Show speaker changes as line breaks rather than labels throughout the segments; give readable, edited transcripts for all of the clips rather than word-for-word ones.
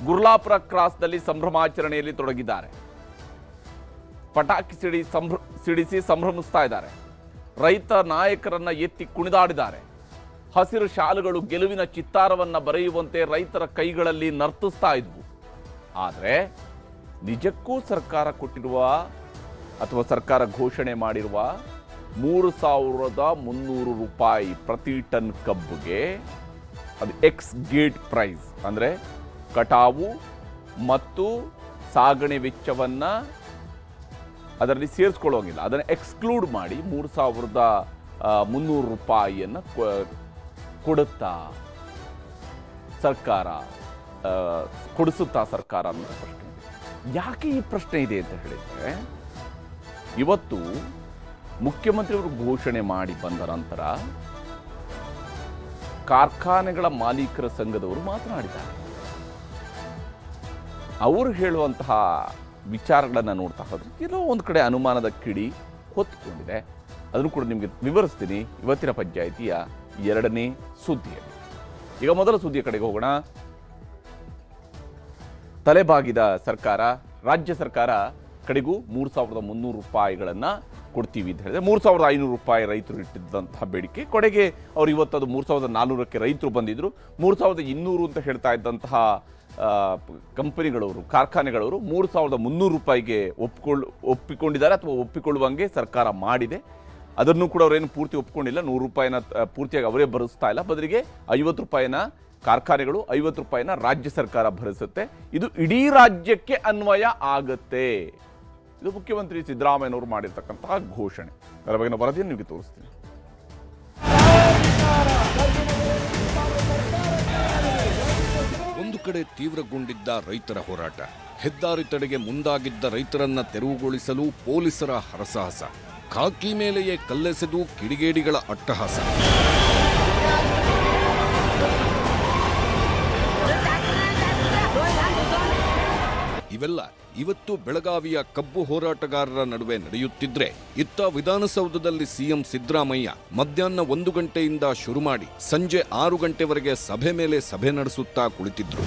ಗುರ್ಲಾಪುರ ಕ್ರಾಸ್ನಲ್ಲಿ ಸಂಭ್ರಮಾಚರಣೆಯಲ್ಲಿ ತೊಡಗಿದ್ದಾರೆ. ಪಟಾಕಿ ಸಿಡಿಸಿ ಸಂಭ್ರಮಿಸ್ತಾ ಇದ್ದಾರೆ. ರೈತ ನಾಯಕರನ್ನ ಎತ್ತಿ ಕುಣಿದಾಡಿದ್ದಾರೆ. ಹಸಿರು ಶಾಲುಗಳು ಗೆಲುವಿನ ಚಿತ್ತಾರವನ್ನ ಬರೆಯುವಂತೆ ರೈತರ ಕೈಗಳಲ್ಲಿ ನರ್ತಿಸ್ತಾ ಇದ್ವು. ಆದರೆ ನಿಜಕ್ಕೂ ಸರ್ಕಾರ ಕೊಟ್ಟಿರುವ ಅಥವಾ ಸರ್ಕಾರ ಘೋಷಣೆ ಮಾಡಿರುವ 3,300 ರೂಪಾಯಿ ಪ್ರತಿ ಟನ್ ಕಬ್ಬಿಗೆ ಅದು ಎಕ್ಸ್ ಗೇಟ್ ಪ್ರೈಸ್ ಅಂದರೆ ಕಟಾವು ಮತ್ತು ಸಾಗಣೆ ವೆಚ್ಚವನ್ನ ಅದರಲ್ಲಿ ಸೇರಿಸ್ಕೊಳ್ಳೋಂಗಿಲ್ಲ. ಅದನ್ನು ಎಕ್ಸ್ಕ್ಲೂಡ್ ಮಾಡಿ 3,300 ರೂಪಾಯಿಯನ್ನು ಕೊಡುತ್ತಾ ಸರ್ಕಾರ ಕೊಡಿಸುತ್ತಾ ಸರ್ಕಾರ ಅನ್ನೋ ಪ್ರಶ್ನೆ. ಯಾಕೆ ಈ ಪ್ರಶ್ನೆ ಇದೆ ಅಂತ ಹೇಳಿದ್ರೆ, ಇವತ್ತು ಮುಖ್ಯಮಂತ್ರಿಯವರು ಘೋಷಣೆ ಮಾಡಿ ಬಂದ ನಂತರ ಕಾರ್ಖಾನೆಗಳ ಮಾಲೀಕರ ಸಂಘದವರು ಮಾತನಾಡಿದ್ದಾರೆ. ಅವರು ಹೇಳುವಂತಹ ವಿಚಾರಗಳನ್ನು ನೋಡ್ತಾ ಹೋದ್ರೆ ಎಲ್ಲೋ ಒಂದು ಕಡೆ ಅನುಮಾನದ ಕಿಡಿ ಹೊತ್ತುಕೊಂಡಿದೆ. ಅದನ್ನು ಕೂಡ ನಿಮಗೆ ವಿವರಿಸ್ತೀನಿ ಇವತ್ತಿನ ಪಂಚಾಯಿತಿಯ 2ನೇ ಸುದ್ದಿಯಲ್ಲಿ. ಈಗ ಮೊದಲ ಸುದ್ದಿಯ ಕಡೆಗೆ ಹೋಗೋಣ. ತಲೆಬಾಗಿದ ಸರ್ಕಾರ, ರಾಜ್ಯ ಸರ್ಕಾರ ಕಡೆಗೂ 3,300 ರೂಪಾಯಿಗಳನ್ನು ಕೊಡ್ತೀವಿ ಅಂತ ಹೇಳಿದ್ರೆ 3,500 ರೂಪಾಯಿ ರೈತರು ಇಟ್ಟಿದ್ದಂತಹ ಬೇಡಿಕೆ ಕೊಡೆಗೆ ಅವ್ರು ಇವತ್ತದು 3,400ಕ್ಕೆ ರೈತರು ಬಂದಿದ್ರು. 3,200 ಅಂತ ಹೇಳ್ತಾ ಇದ್ದಂತಹ ಕಂಪನಿಗಳವರು, ಕಾರ್ಖಾನೆಗಳವರು 3,300 ರೂಪಾಯಿಗೆ ಒಪ್ಪಿಕೊಂಡಿದ್ದಾರೆ ಅಥವಾ ಒಪ್ಪಿಕೊಳ್ಳುವಂಗೆ ಸರ್ಕಾರ ಮಾಡಿದೆ. ಅದನ್ನು ಕೂಡ ಅವರೇನು ಪೂರ್ತಿ ಒಪ್ಪಿಕೊಂಡಿಲ್ಲ. 100 ರೂಪಾಯಿನ ಪೂರ್ತಿಯಾಗಿ ಅವರೇ ಭರಿಸ್ತಾ ಇಲ್ಲ. ಬದಲಿಗೆ 50 ರೂಪಾಯಿನ ಕಾರ್ಖಾನೆಗಳು, 50 ರೂಪಾಯಿನ ರಾಜ್ಯ ಸರ್ಕಾರ ಭರಿಸುತ್ತೆ. ಇದು ಇಡೀ ರಾಜ್ಯಕ್ಕೆ ಅನ್ವಯ ಆಗುತ್ತೆ. ಇದು ಮುಖ್ಯಮಂತ್ರಿ ಸಿದ್ದರಾಮಯ್ಯನವರು ಮಾಡಿರ್ತಕ್ಕಂತಹ ಘೋಷಣೆ. ಅದರ ಬಗ್ಗೆ ವರದಿಯನ್ನು ನಿಮಗೆ ತೋರಿಸ್ತೀನಿ.
ಒಂದು ಕಡೆ ತೀವ್ರಗೊಂಡಿದ್ದ ರೈತರ ಹೋರಾಟ, ಹೆದ್ದಾರಿ ತಡೆಗೆ ಮುಂದಾಗಿದ್ದ ರೈತರನ್ನ ತೆರವುಗೊಳಿಸಲು ಪೊಲೀಸರ ಹರಸಾಹಸ, ಖಾಕಿ ಮೇಲೆಯೇ ಕಲ್ಲೆಸೆದು ಕಿಡಿಗೇಡಿಗಳ ಅಟ್ಟಹಾಸ. ಇವೆಲ್ಲ ಇವತ್ತು ಬೆಳಗಾವಿಯ ಕಬ್ಬು ಹೋರಾಟಗಾರರ ನಡುವೆ ನಡೆಯುತ್ತಿದ್ರೆ, ಇತ್ತ ವಿಧಾನಸೌಧದಲ್ಲಿ ಸಿಎಂ ಸಿದ್ದರಾಮಯ್ಯ ಮಧ್ಯಾಹ್ನ 1 ಗಂಟೆಯಿಂದ ಶುರು ಮಾಡಿ ಸಂಜೆ 6 ಗಂಟೆವರೆಗೆ ಸಭೆ ಮೇಲೆ ಸಭೆ ನಡೆಸುತ್ತಾ ಕುಳಿತಿದ್ರು.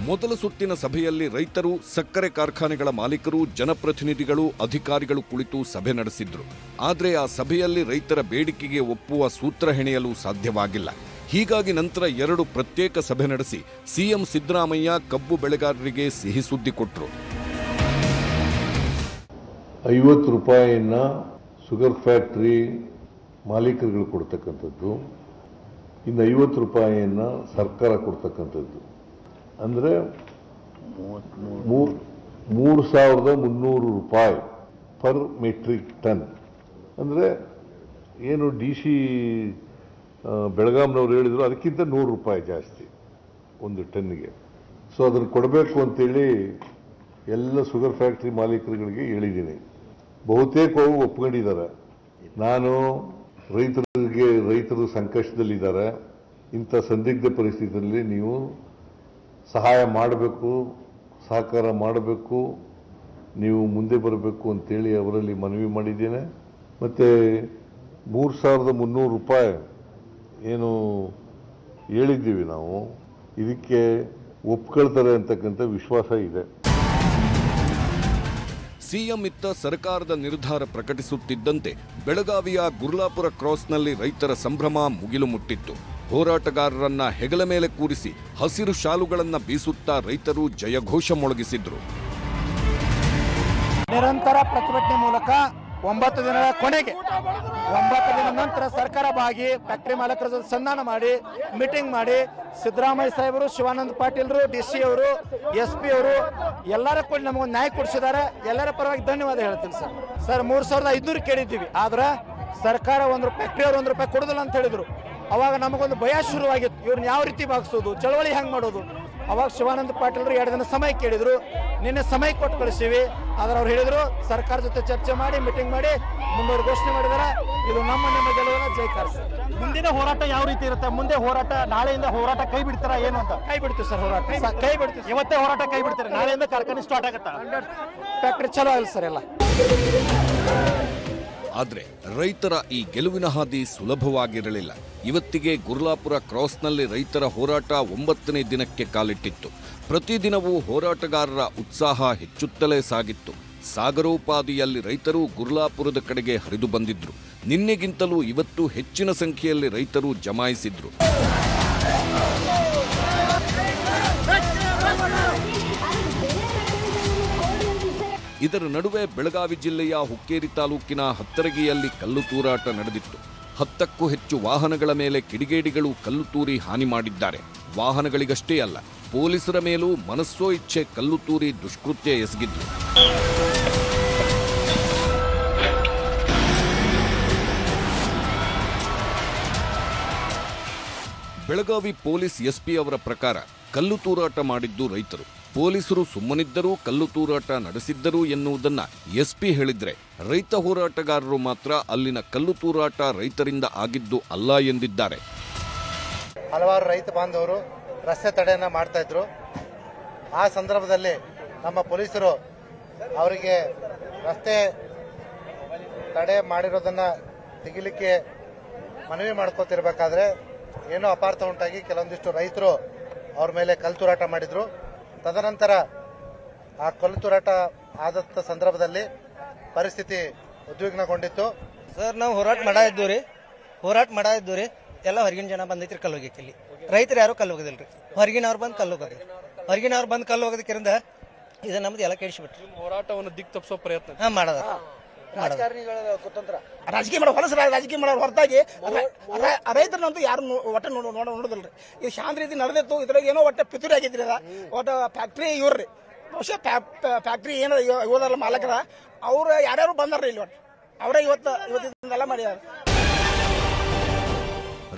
ಮೊದಲ ಸುತ್ತಿನ ಸಭೆಯಲ್ಲಿ ರೈತರು, ಸಕ್ಕರೆ ಕಾರ್ಖಾನೆಗಳ ಮಾಲೀಕರು, ಜನಪ್ರತಿನಿಧಿಗಳು, ಅಧಿಕಾರಿಗಳು ಕುಳಿತು ಸಭೆ ನಡೆಸಿದ್ರು. ಆದರೆ ಆ ಸಭೆಯಲ್ಲಿ ರೈತರ ಬೇಡಿಕೆಗೆ ಒಪ್ಪುವ ಸೂತ್ರ ಹೆಣೆಯಲು ಸಾಧ್ಯವಾಗಿಲ್ಲ. ಹೀಗಾಗಿ ನಂತರ 2 ಪ್ರತ್ಯೇಕ ಸಭೆ ನಡೆಸಿ ಸಿಎಂ ಸಿದ್ದರಾಮಯ್ಯ ಕಬ್ಬು ಬೆಳೆಗಾರರಿಗೆ ಸಿಹಿ ಸುದ್ದಿ ಕೊಟ್ಟರು.
50 ರೂಪಾಯಿಯನ್ನ ಶುಗರ್ ಫ್ಯಾಕ್ಟರಿ ಮಾಲೀಕರುಗಳು ಕೊಡ್ತಕ್ಕಂಥದ್ದು, ಇನ್ನು 50 ರೂಪಾಯಿಯನ್ನ ಸರ್ಕಾರ ಕೊಡ್ತಕ್ಕಂಥದ್ದು. ಅಂದರೆ 3,300 ರೂಪಾಯಿ ಪರ್ ಮೆಟ್ರಿಕ್ ಟನ್. ಅಂದರೆ ಏನು DC ಬೆಳಗಾಂನವ್ರು ಹೇಳಿದ್ರು ಅದಕ್ಕಿಂತ 100 ರೂಪಾಯಿ ಜಾಸ್ತಿ ಒಂದು ಟನ್ನಿಗೆ. ಸೊ ಅದನ್ನು ಕೊಡಬೇಕು ಅಂತೇಳಿ ಎಲ್ಲ ಶುಗರ್ ಫ್ಯಾಕ್ಟ್ರಿ ಮಾಲೀಕರುಗಳಿಗೆ ಹೇಳಿದ್ದೀನಿ. ಬಹುತೇಕ ಒಪ್ಕೊಂಡಿದ್ದಾರೆ. ನಾನು ರೈತರು ಸಂಕಷ್ಟದಲ್ಲಿದ್ದಾರೆ, ಇಂಥ ಸಂದಿಗ್ಧ ಪರಿಸ್ಥಿತಿಯಲ್ಲಿ ನೀವು ಸಹಾಯ ಮಾಡಬೇಕು, ಸಹಕಾರ ಮಾಡಬೇಕು, ನೀವು ಮುಂದೆ ಬರಬೇಕು ಅಂತೇಳಿ ಅವರಲ್ಲಿ ಮನವಿ ಮಾಡಿದ್ದೇನೆ. ಮತ್ತು 3,300 ರೂಪಾಯಿ ಏನು ಹೇಳಿದ್ದೀವಿ ನಾವು, ಇದಕ್ಕೆ ಒಪ್ಕೊಳ್ತಾರೆ ಅಂತಕ್ಕಂಥ ವಿಶ್ವಾಸ ಇದೆ.
ಸಿಎಂ ಇತ್ತ ಸರ್ಕಾರದ ನಿರ್ಧಾರ ಪ್ರಕಟಿಸುತ್ತಿದ್ದಂತೆ ಬೆಳಗಾವಿಯ ಗುರ್ಲಾಪುರ ಕ್ರಾಸ್ನಲ್ಲಿ ರೈತರ ಸಂಭ್ರಮ ಮುಗಿಲು ಮುಟ್ಟಿತ್ತು. ಹೋರಾಟಗಾರರನ್ನ ಹೆಗಲ ಮೇಲೆ ಕೂರಿಸಿ ಹಸಿರು ಶಾಲುಗಳನ್ನ ಬೀಸುತ್ತಾ ರೈತರು ಜಯಘೋಷ ಮೊಳಗಿಸಿದ್ರು.
ನಿರಂತರ ಪ್ರತಿಭಟನೆ ಮೂಲಕ 9 ದಿನಗಳ ಕೊನೆಗೆ 9 ದಿನದ ನಂತರ ಸರ್ಕಾರ ಭಾಗಿ ಫ್ಯಾಕ್ಟರಿ ಮಾಲೀಕರ ಜೊತೆ ಸಂಧಾನ ಮಾಡಿ ಮೀಟಿಂಗ್ ಮಾಡಿ ಸಿದ್ದರಾಮಯ್ಯ ಸಾಹೇಬರು, ಶಿವಾನಂದ ಪಾಟೀಲ್ರು, DC ಅವರು, SP ಅವರು ಎಲ್ಲರ ಕೂಡ ನಮಗೊಂದು ನ್ಯಾಯ ಕೊಡಿಸಿದ್ದಾರೆ. ಎಲ್ಲರ ಪರವಾಗಿ ಧನ್ಯವಾದ ಹೇಳ್ತೀನಿ ಸರ್. 3,500 ಕೇಳಿದ್ದೀವಿ, ಆದ್ರೆ ಸರ್ಕಾರ ಫ್ಯಾಕ್ಟರಿ ಅವರು 1 ರೂಪಾಯಿ ಕೊಡೋದಿಲ್ಲ ಅಂತ ಹೇಳಿದ್ರು. ಅವಾಗ ನಮಗೊಂದು ಭಯ ಶುರುವಾಗಿತ್ತು, ಇವ್ರನ್ನ ಯಾವ ರೀತಿ ಭಾಗಿಸೋದು, ಚಳವಳಿ ಹೆಂಗೆ ಮಾಡೋದು. ಅವಾಗ ಶಿವಾನಂದ ಪಾಟೀಲ್ರು 2 ದಿನ ಸಮಯ ಕೇಳಿದ್ರು. ನಿನ್ನೆ ಸಮಯ ಕೊಟ್ಟು ಕಳಿಸಿವಿ. ಆದ್ರೆ ಅವ್ರು ಹೇಳಿದ್ರು ಸರ್ಕಾರ ಜೊತೆ ಚರ್ಚೆ ಮಾಡಿ ಮೀಟಿಂಗ್ ಮಾಡಿ ಮುಂದೋರು ಘೋಷಣೆ ಮಾಡಿದಾರೆ. ಇದು ನಮ್ಮ ಗೆಲುವಿನ ಜೈಕಾರ.
ಮುಂದಿನ ಹೋರಾಟ ಯಾವ ರೀತಿ ಇರುತ್ತೆ? ಮುಂದೆ ಹೋರಾಟ, ನಾಳೆಯಿಂದ ಹೋರಾಟ ಕೈ ಬಿಡ್ತಾರ ಏನು ಅಂತ?
ಕೈ ಬಿಡ್ತೀವಿ ಸರ್, ಹೋರಾಟ ಕೈ ಬಿಡ್ತೀವಿ.
ಇವತ್ತೇ ಹೋರಾಟ ಕೈ ಬಿಡ್ತಾರೆ, ನಾಳೆಯಿಂದ ಕಾರ್ಖಾನೆ ಸ್ಟಾರ್ಟ್ ಆಗುತ್ತಾ?
ಫ್ಯಾಕ್ಟರಿ ಚಲೋ ಆಗಿಲ್ಲ ಸರ್ ಎಲ್ಲ.
ಆದ್ರೆ ರೈತರ ಈ ಗೆಲುವಿನ ಹಾದಿ ಸುಲಭವಾಗಿರಲಿಲ್ಲ. ಇವತ್ತಿಗೆ ಗುರ್ಲಾಪುರ ಕ್ರಾಸ್ನಲ್ಲಿ ರೈತರ ಹೋರಾಟ 9ನೇ ದಿನಕ್ಕೆ ಕಾಲಿಟ್ಟಿತ್ತು. ಪ್ರತಿದಿನವೂ ಹೋರಾಟಗಾರರ ಉತ್ಸಾಹ ಹೆಚ್ಚುತ್ತಲೇ ಸಾಗಿತ್ತು. ಸಾಗರೋಪಾದಿಯಲ್ಲಿ ರೈತರು ಗುರ್ಲಾಪುರದ ಕಡೆಗೆ ಹರಿದು ಬಂದಿದ್ರು. ನಿನ್ನೆಗಿಂತಲೂ ಇವತ್ತು ಹೆಚ್ಚಿನ ಸಂಖ್ಯೆಯಲ್ಲಿ ರೈತರು ಜಮಾಯಿಸಿದ್ರು. ಇದರ ನಡುವೆ ಬೆಳಗಾವಿ ಜಿಲ್ಲೆಯ ಹುಕ್ಕೇರಿ ತಾಲೂಕಿನ ಹತ್ತರಗಿಯಲ್ಲಿ ಕಲ್ಲು ತೂರಾಟ ನಡೆದಿತ್ತು. 10ಕ್ಕೂ ಹೆಚ್ಚು ವಾಹನಗಳ ಮೇಲೆ ಕಿಡಿಗೇಡಿಗಳು ಕಲ್ಲು ತೂರಿ ಹಾನಿ ಮಾಡಿದ್ದಾರೆ. ವಾಹನಗಳಿಗಷ್ಟೇ ಅಲ್ಲ, ಪೊಲೀಸರ ಮೇಲೂ ಮನಸ್ಸೋ ಇಚ್ಛೆ ಕಲ್ಲು ತೂರಿ ದುಷ್ಕೃತ್ಯ ಎಸಗಿದ್ರು. ಬೆಳಗಾವಿ ಪೊಲೀಸ್ ಎಸ್ಪಿ ಅವರ ಪ್ರಕಾರ ಕಲ್ಲು ತೂರಾಟ ಮಾಡಿದ್ದು ರೈತರು. ಪೊಲೀಸರು ಸುಮ್ಮನಿದ್ದರೂ ಕಲ್ಲು ತೂರಾಟ ನಡೆಸಿದ್ದರು ಎನ್ನುವುದನ್ನ ಎಸ್ಪಿ ಹೇಳಿದ್ರೆ, ರೈತ ಹೋರಾಟಗಾರರು ಮಾತ್ರ ಅಲ್ಲಿನ ಕಲ್ಲು ತೂರಾಟ ರೈತರಿಂದ ಆಗಿದ್ದು ಅಲ್ಲ ಎಂದಿದ್ದಾರೆ.
ಹಲವಾರು ರೈತ ಬಾಂಧವರು ರಸ್ತೆ ತಡೆಯನ್ನ ಮಾಡ್ತಾ ಇದ್ರು. ಆ ಸಂದರ್ಭದಲ್ಲಿ ನಮ್ಮ ಪೊಲೀಸರು ಅವರಿಗೆ ರಸ್ತೆ ತಡೆ ಮಾಡಿರೋದನ್ನ ತೆಗಿಲಿಕ್ಕೆ ಮನವಿ ಮಾಡ್ಕೋತಿರ್ಬೇಕಾದ್ರೆ ಏನೋ ಅಪಾರ್ಥ ಉಂಟಾಗಿ ಕೆಲವೊಂದಿಷ್ಟು ರೈತರು ಅವ್ರ ಮೇಲೆ ಕಲ್ಲು ತೂರಾಟ ಮಾಡಿದ್ರು. ತದನಂತರ ಆ ಕಲ್ಲು ತೂರಾಟ ಆದಂಥ ಸಂದರ್ಭದಲ್ಲಿ ಪರಿಸ್ಥಿತಿ ಉದ್ವಿಗ್ನಗೊಂಡಿತ್ತು.
ಸರ್, ನಾವು ಹೋರಾಟ ಮಾಡಾಯಿದ್ದು ರೀ ಎಲ್ಲ ಹೊರಗಿನ ಜನ ಬಂದೈತ್ರಿ ಕಲ್ಲು ಹೋಗಿಕ್ಕೆ. ಇಲ್ಲಿ ರೈತರು ಯಾರು ಕಲ್ಲು ಹೋಗೋದಿಲ್ರಿ, ಹೊರಗಿನವ್ರು ಬಂದು ಕಲ್ಲು ಹೋಗೋದಕ್ಕಿಂತ ಇದು ನಮ್ದು ಎಲ್ಲ ಕೆಡಿಸ್ಬಿಟ್ರಿ.
ಹೋರಾಟವನ್ನು ದಿಕ್ ತಪ್ಪಿಸೋ ಪ್ರಯತ್ನ
ಮಾಡೋದ
ರಾಜಕಾರಣಿಗಳ ಕುತಂತ್ರ,
ರಾಜಕೀಯ ಮಾಡೋ ಹೊರತಾಗಿ ರೈತರನ್ನಂತೂ ಯಾರು ಒಟ್ಟ ನೋಡೋದಿಲ್ರಿ. ಇದು ಶಾಂತ ರೀತಿ ನಡೆದಿತ್ತು. ಇದ್ರಾಗ ಏನೋ ಒಟ್ಟ ಪಿತೂರಿ ಆಗಿದ್ರಿ. ಒಟ್ಟ ಫ್ಯಾಕ್ಟ್ರಿ ಇವ್ರಿ, ಬಹುಶಃ ಫ್ಯಾಕ್ಟ್ರಿ ಏನೋ ಇವರಲ್ಲ ಮಾಲಕರ, ಅವ್ರು ಯಾರ್ಯಾರು ಬಂದಾರ್ರಿ ಇಲ್ಲಿ, ಒಟ್ಟು ಅವರೇ ಇವತ್ತಿನೆಲ್ಲ ಮಾಡಿದಾರೆ.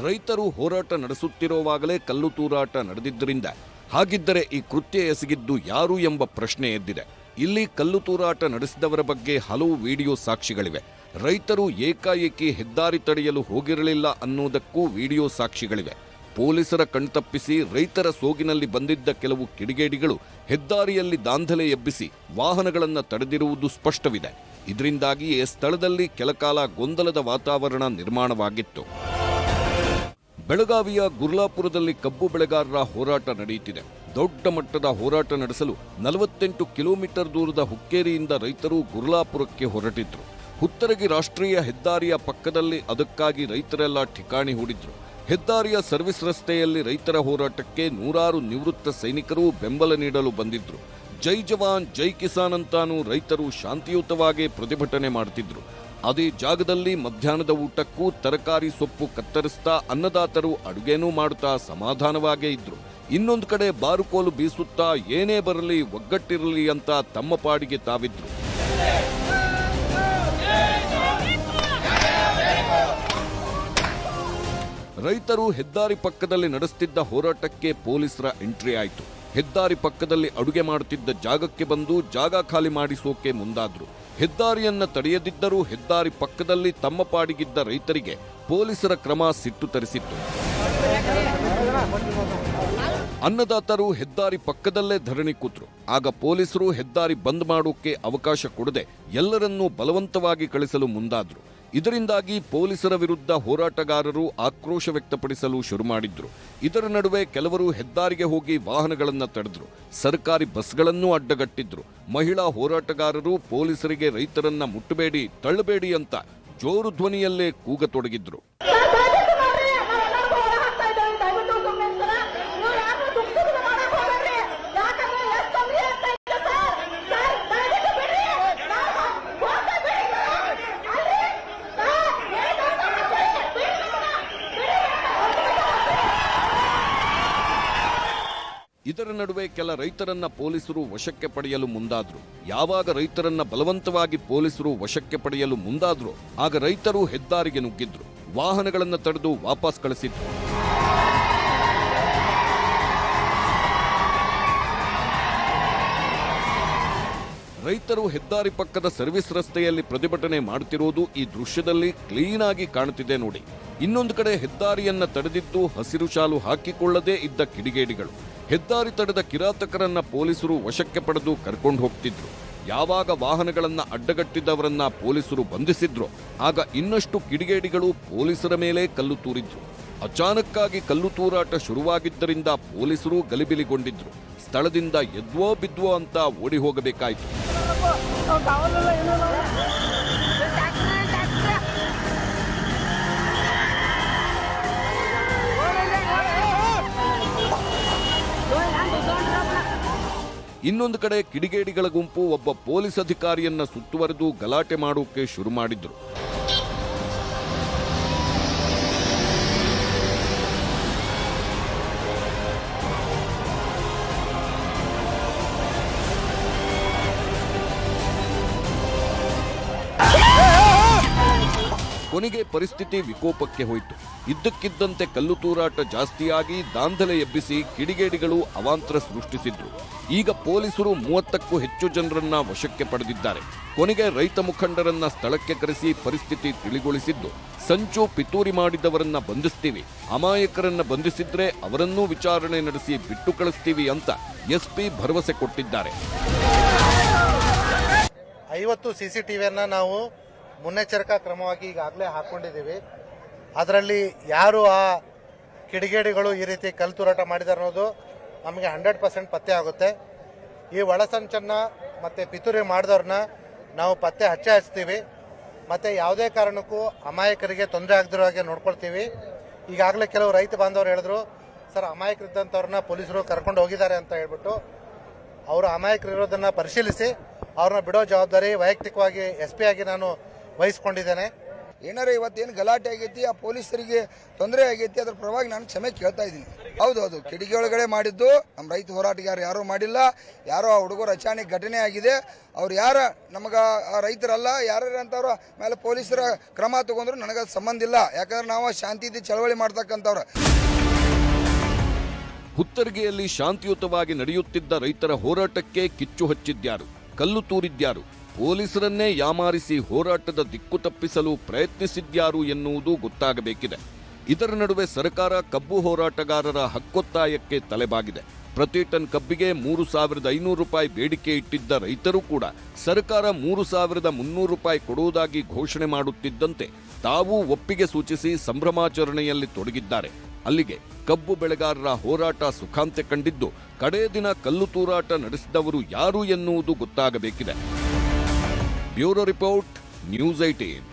ರೈತರು ಹೋರಾಟ ನಡೆಸುತ್ತಿರುವಾಗಲೇ ಕಲ್ಲು ತೂರಾಟ ನಡೆದಿದ್ದರಿಂದ ಹಾಗಿದ್ದರೆ ಈ ಕೃತ್ಯ ಎಸಗಿದ್ದು ಯಾರು ಎಂಬ ಪ್ರಶ್ನೆ ಎದ್ದಿದೆ. ಇಲ್ಲಿ ಕಲ್ಲು ತೂರಾಟ ನಡೆಸಿದವರ ಬಗ್ಗೆ ಹಲವು ವಿಡಿಯೋ ಸಾಕ್ಷಿಗಳಿವೆ. ರೈತರು ಏಕಾಏಕಿ ಹೆದ್ದಾರಿ ತಡೆಯಲು ಹೋಗಿರಲಿಲ್ಲ ಅನ್ನೋದಕ್ಕೂ ವಿಡಿಯೋ ಸಾಕ್ಷಿಗಳಿವೆ. ಪೊಲೀಸರ ಕಣ್ತಪ್ಪಿಸಿ ರೈತರ ಸೋಗಿನಲ್ಲಿ ಬಂದಿದ್ದ ಕೆಲವು ಕಿಡಿಗೇಡಿಗಳು ಹೆದ್ದಾರಿಯಲ್ಲಿ ದಾಂಧಲೆ ಎಬ್ಬಿಸಿ ವಾಹನಗಳನ್ನು ತಡೆದಿರುವುದು ಸ್ಪಷ್ಟವಿದೆ. ಇದರಿಂದಾಗಿಯೇ ಸ್ಥಳದಲ್ಲಿ ಕೆಲಕಾಲ ಗೊಂದಲದ ವಾತಾವರಣ ನಿರ್ಮಾಣವಾಗಿತ್ತು. ಬೆಳಗಾವಿಯ ಗುರ್ಲಾಪುರದಲ್ಲಿ ಕಬ್ಬು ಬೆಳೆಗಾರರ ಹೋರಾಟ ನಡೆಯುತ್ತಿದೆ. ದೊಡ್ಡ ಮಟ್ಟದ ಹೋರಾಟ ನಡೆಸಲು 48 ಕಿಲೋಮೀಟರ್ ದೂರದ ಹುಕ್ಕೇರಿಯಿಂದ ರೈತರು ಗುರ್ಲಾಪುರಕ್ಕೆ ಹೊರಟಿದ್ರು. ಹುತ್ತರಗಿ ರಾಷ್ಟ್ರೀಯ ಹೆದ್ದಾರಿಯ ಪಕ್ಕದಲ್ಲಿ ಅದಕ್ಕಾಗಿ ರೈತರೆಲ್ಲ ಠಿಕಾಣಿ ಹೂಡಿದ್ರು. ಹೆದ್ದಾರಿಯ ಸರ್ವಿಸ್ ರಸ್ತೆಯಲ್ಲಿ ರೈತರ ಹೋರಾಟಕ್ಕೆ ನೂರಾರು ನಿವೃತ್ತ ಸೈನಿಕರು ಬೆಂಬಲ ನೀಡಲು ಬಂದಿದ್ರು. ಜೈ ಜವಾನ್ ಜೈ ಕಿಸಾನ್ ಅಂತಾನೂ ರೈತರು ಶಾಂತಿಯುತವಾಗಿ ಪ್ರತಿಭಟನೆ ಮಾಡುತ್ತಿದ್ರು. ಅದೇ ಜಾಗದಲ್ಲಿ ಮಧ್ಯಾಹ್ನದ ಊಟಕ್ಕೂ ತರಕಾರಿ ಸೊಪ್ಪು ಕತ್ತರಿಸ್ತಾ ಅನ್ನದಾತರು ಅಡುಗೆನೂ ಮಾಡುತ್ತಾ ಸಮಾಧಾನವಾಗೇ ಇದ್ರು. ಇನ್ನೊಂದು ಕಡೆ ಬಾರುಕೋಲು ಬೀಸುತ್ತಾ ಏನೇ ಬರಲಿ ಒಗ್ಗಟ್ಟಿರಲಿ ಅಂತ ತಮ್ಮ ಪಾಡಿಗೆ ತಾವಿದ್ರು. ರೈತರು ಹೆದ್ದಾರಿ ಪಕ್ಕದಲ್ಲಿ ನಡೆಸುತ್ತಿದ್ದ ಹೋರಾಟಕ್ಕೆ ಪೊಲೀಸರ ಎಂಟ್ರಿ ಆಯಿತು. ಹೆದ್ದಾರಿ ಪಕ್ಕದಲ್ಲಿ ಅಡುಗೆ ಮಾಡುತ್ತಿದ್ದ ಜಾಗಕ್ಕೆ ಬಂದು ಜಾಗ ಖಾಲಿ ಮಾಡಿಸೋಕೆ ಮುಂದಾದ್ರು. ಹೆದ್ದಾರಿಯನ್ನ ತಡೆಯದಿದ್ದರೂ ಹೆದ್ದಾರಿ ಪಕ್ಕದಲ್ಲಿ ತಮ್ಮ ಪಾಡಿಗಿದ್ದ ರೈತರಿಗೆ ಪೊಲೀಸರ ಕ್ರಮ ಸಿಟ್ಟು ತರಿಸಿತ್ತು. ಅನ್ನದಾತರು ಹೆದ್ದಾರಿ ಪಕ್ಕದಲ್ಲೇ ಧರಣಿ ಕೂತ್ರು. ಆಗ ಪೊಲೀಸರು ಹೆದ್ದಾರಿ ಬಂದ್ ಮಾಡೋಕೆ ಅವಕಾಶ ಕೊಡದೆ ಎಲ್ಲರನ್ನೂ ಬಲವಂತವಾಗಿ ಕಳಿಸಲು ಮುಂದಾದ್ರು. ಇದರಿಂದಾಗಿ ಪೊಲೀಸರ ವಿರುದ್ಧ ಹೋರಾಟಗಾರರು ಆಕ್ರೋಶ ವ್ಯಕ್ತಪಡಿಸಲು ಶುರು ಮಾಡಿದ್ರು. ಇದರ ನಡುವೆ ಕೆಲವರು ಹೆದ್ದಾರಿಗೆ ಹೋಗಿ ವಾಹನಗಳನ್ನು ತಡೆದ್ರು. ಸರ್ಕಾರಿ ಬಸ್ಗಳನ್ನೂ ಅಡ್ಡಗಟ್ಟಿದ್ರು. ಮಹಿಳಾ ಹೋರಾಟಗಾರರು ಪೊಲೀಸರಿಗೆ ರೈತರನ್ನ ಮುಟ್ಟಬೇಡಿ, ತಳ್ಳಬೇಡಿ ಅಂತ ಜೋರು ಧ್ವನಿಯಲ್ಲೇ ಕೂಗತೊಡಗಿದ್ರು. ಇದರ ನಡುವೆ ಕೆಲ ರೈತರನ್ನ ಪೊಲೀಸರು ವಶಕ್ಕೆ ಪಡೆಯಲು ಮುಂದಾದ್ರು. ಯಾವಾಗ ರೈತರನ್ನ ಬಲವಂತವಾಗಿ ಪೊಲೀಸರು ವಶಕ್ಕೆ ಪಡೆಯಲು ಮುಂದಾದ್ರು ಆಗ ರೈತರು ಹೆದ್ದಾರಿಗೆ ನುಗ್ಗಿದ್ರು. ವಾಹನಗಳನ್ನು ತಡೆದು ವಾಪಸ್ ಕಳಿಸಿದ್ರು. ರೈತರು ಹೆದ್ದಾರಿ ಪಕ್ಕದ ಸರ್ವಿಸ್ ರಸ್ತೆಯಲ್ಲಿ ಪ್ರತಿಭಟನೆ ಮಾಡುತ್ತಿರುವುದು ಈ ದೃಶ್ಯದಲ್ಲಿ ಕ್ಲೀನ್ ಆಗಿ ಕಾಣುತ್ತಿದೆ ನೋಡಿ. ಇನ್ನೊಂದು ಕಡೆ ಹೆದ್ದಾರಿಯನ್ನ ತಡೆದಿದ್ದು ಹಸಿರು ಶಾಲು ಹಾಕಿಕೊಳ್ಳದೇ ಇದ್ದ ಕಿಡಿಗೇಡಿಗಳು. ಹೆದ್ದಾರಿ ತಡೆದ ಕಿರಾತಕರನ್ನ ಪೊಲೀಸರು ವಶಕ್ಕೆ ಪಡೆದು ಕರ್ಕೊಂಡು ಹೋಗ್ತಿದ್ರು. ಯಾವಾಗ ವಾಹನಗಳನ್ನ ಅಡ್ಡಗಟ್ಟಿದ್ದವರನ್ನ ಪೊಲೀಸರು ಬಂಧಿಸಿದ್ರು ಆಗ ಇನ್ನಷ್ಟು ಕಿಡಿಗೇಡಿಗಳು ಪೊಲೀಸರ ಮೇಲೆ ಕಲ್ಲು ತೂರಿದ್ರು. ಅಚಾನಕ್ಕಾಗಿ ಕಲ್ಲು ತೂರಾಟ ಶುರುವಾಗಿದ್ದರಿಂದ ಪೊಲೀಸರು ಗಲಿಬಿಲಿಗೊಂಡಿದ್ರು. ಸ್ಥಳದಿಂದ ಎದ್ವೋ ಬಿದ್ವೋ ಅಂತ ಓಡಿ ಹೋಗಬೇಕಾಯಿತು. ಇನ್ನೊಂದು ಕಡೆ ಕಿಡಿಗೇಡಿಗಳ ಗುಂಪು ಒಬ್ಬ ಪೊಲೀಸ್ ಅಧಿಕಾರಿಯನ್ನ ಸುತ್ತುವರೆದು ಗಲಾಟೆ ಮಾಡೋಕೆ ಶುರು ಮಾಡಿದ್ರು. ಕೊನೆಗೆ ಪರಿಸ್ಥಿತಿ ವಿಕೋಪಕ್ಕೆ ಹೋಯಿತು. ಇದ್ದಕ್ಕಿದ್ದಂತೆ ಕಲ್ಲು ತೂರಾಟ ಜಾಸ್ತಿಯಾಗಿ ದಾಂಧಲೆ ಎಬ್ಬಿಸಿ ಕಿಡಿಗೇಡಿಗಳು ಅವಾಂತರ ಸೃಷ್ಟಿಸಿದ್ರು. ಈಗ ಪೊಲೀಸರು 30ಕ್ಕೂ ಹೆಚ್ಚು ಜನರನ್ನ ವಶಕ್ಕೆ ಪಡೆದಿದ್ದಾರೆ. ಕೊನೆಗೆ ರೈತ ಮುಖಂಡರನ್ನ ಸ್ಥಳಕ್ಕೆ ಕರೆಸಿ ಪರಿಸ್ಥಿತಿ ತಿಳಿಗೊಳಿಸಿದ್ದು, ಸಂಚು ಪಿತೂರಿ ಮಾಡಿದವರನ್ನ ಬಂಧಿಸ್ತೀವಿ, ಅಮಾಯಕರನ್ನ ಬಂಧಿಸಿದ್ರೆ ಅವರನ್ನೂ ವಿಚಾರಣೆ ನಡೆಸಿ ಬಿಟ್ಟು ಕಳಿಸ್ತೀವಿ ಅಂತ ಎಸ್ಪಿ ಭರವಸೆ ಕೊಟ್ಟಿದ್ದಾರೆ.
50 CCTVಯನ್ನ ನಾವು ಮುನ್ನೆಚ್ಚರಿಕಾ ಕ್ರಮವಾಗಿ ಈಗಾಗಲೇ ಹಾಕೊಂಡಿದ್ದೀವಿ. ಅದರಲ್ಲಿ ಯಾರು ಆ ಕಿಡಿಗೇಡಿಗಳು ಈ ರೀತಿ ಕಲ್ಲು ತೂರಾಟ ಮಾಡಿದ್ದಾರೆ ಅನ್ನೋದು ನಮಗೆ 100% ಪತ್ತೆ ಆಗುತ್ತೆ. ಈ ಒಳಸಂಚನ್ನ ಮತ್ತು ಪಿತೂರಿ ಮಾಡಿದವ್ರನ್ನ ನಾವು ಪತ್ತೆ ಹಚ್ಚಿಸ್ತೀವಿ. ಮತ್ತು ಯಾವುದೇ ಕಾರಣಕ್ಕೂ ಅಮಾಯಕರಿಗೆ ತೊಂದರೆ ಆಗದಿರೋ ಹಾಗೆ ನೋಡ್ಕೊಳ್ತೀವಿ. ಈಗಾಗಲೇ ಕೆಲವು ರೈತ ಬಾಂಧವರು ಹೇಳಿದ್ರು, ಸರ್ ಅಮಾಯಕರಿದ್ದಂಥವ್ರನ್ನ ಪೊಲೀಸರು ಕರ್ಕೊಂಡು ಹೋಗಿದ್ದಾರೆ ಅಂತ ಹೇಳ್ಬಿಟ್ಟು. ಅವರು ಅಮಾಯಕರಿರೋದನ್ನು ಪರಿಶೀಲಿಸಿ ಅವ್ರನ್ನ ಬಿಡೋ ಜವಾಬ್ದಾರಿ ವೈಯಕ್ತಿಕವಾಗಿ SP ಆಗಿ ನಾನು ವಹಿಸ್ಕೊಂಡಿದ್ದೇನೆ.
ಏನಾರ ಇವತ್ತೇನು ಗಲಾಟೆ ಆಗೈತಿ, ಆ ಪೊಲೀಸರಿಗೆ ತೊಂದರೆ ಆಗೈತಿ, ಅದ್ರ ಪರವಾಗಿ ನಾನು ಕ್ಷಮೆ ಕೇಳ್ತಾ ಇದ್ದೀನಿ. ಹೌದು, ಕಿಡಿಗೆ ಒಳಗಡೆ ಮಾಡಿದ್ದು ನಮ್ಮ ರೈತ ಹೋರಾಟಗಾರ ಯಾರೂ ಮಾಡಿಲ್ಲ. ಯಾರೋ ಆ ಹುಡುಗರು ಅಚಾನಕ್ ಘಟನೆ ಆಗಿದೆ. ಅವ್ರು ಯಾರ ನಮಗ ರೈತರಲ್ಲ, ಯಾರಂತವ್ರ ಮೇಲೆ ಪೊಲೀಸರ ಕ್ರಮ ತಗೊಂಡ್ರು ನನಗೆ ಸಂಬಂಧ ಇಲ್ಲ. ಯಾಕಂದ್ರೆ ನಾವು ಶಾಂತಿ ಚಳವಳಿ ಮಾಡ್ತಕ್ಕಂಥವ್ರು.
ಹುತ್ತರಿಗೆಯಲ್ಲಿ ಶಾಂತಿಯುತವಾಗಿ ನಡೆಯುತ್ತಿದ್ದ ರೈತರ ಹೋರಾಟಕ್ಕೆ ಕಿಚ್ಚು ಹಚ್ಚಿದ್ಯಾರು, ಕಲ್ಲು ತೂರಿದ್ಯಾರು, ಪೊಲೀಸರನ್ನೇ ಯಾಮಾರಿಸಿ ಹೋರಾಟದ ದಿಕ್ಕು ತಪ್ಪಿಸಲು ಪ್ರಯತ್ನಿಸಿದ್ಯಾರು ಎನ್ನುವುದು ಗೊತ್ತಾಗಬೇಕಿದೆ. ಇದರ ನಡುವೆ ಸರ್ಕಾರ ಕಬ್ಬು ಹೋರಾಟಗಾರರ ಹಕ್ಕೊತ್ತಾಯಕ್ಕೆ ತಲೆಬಾಗಿದೆ. ಪ್ರತಿ ಟನ್ ಕಬ್ಬಿಗೆ 3,500 ರೂಪಾಯಿ ಬೇಡಿಕೆ ಇಟ್ಟಿದ್ದ ರೈತರು ಕೂಡ ಸರ್ಕಾರ 3,300 ರೂಪಾಯಿ ಕೊಡುವುದಾಗಿ ಘೋಷಣೆ ಮಾಡುತ್ತಿದ್ದಂತೆ ತಾವೂ ಒಪ್ಪಿಗೆ ಸೂಚಿಸಿ ಸಂಭ್ರಮಾಚರಣೆಯಲ್ಲಿ ತೊಡಗಿದ್ದಾರೆ. ಅಲ್ಲಿಗೆ ಕಬ್ಬು ಬೆಳೆಗಾರರ ಹೋರಾಟ ಸುಖಾಂತ್ಯ ಕಂಡಿದ್ದು, ಕಡೇ ದಿನ ಕಲ್ಲು ತೂರಾಟ ನಡೆಸಿದವರು ಯಾರು ಎನ್ನುವುದು ಗೊತ್ತಾಗಬೇಕಿದೆ. Bureau report, news 18.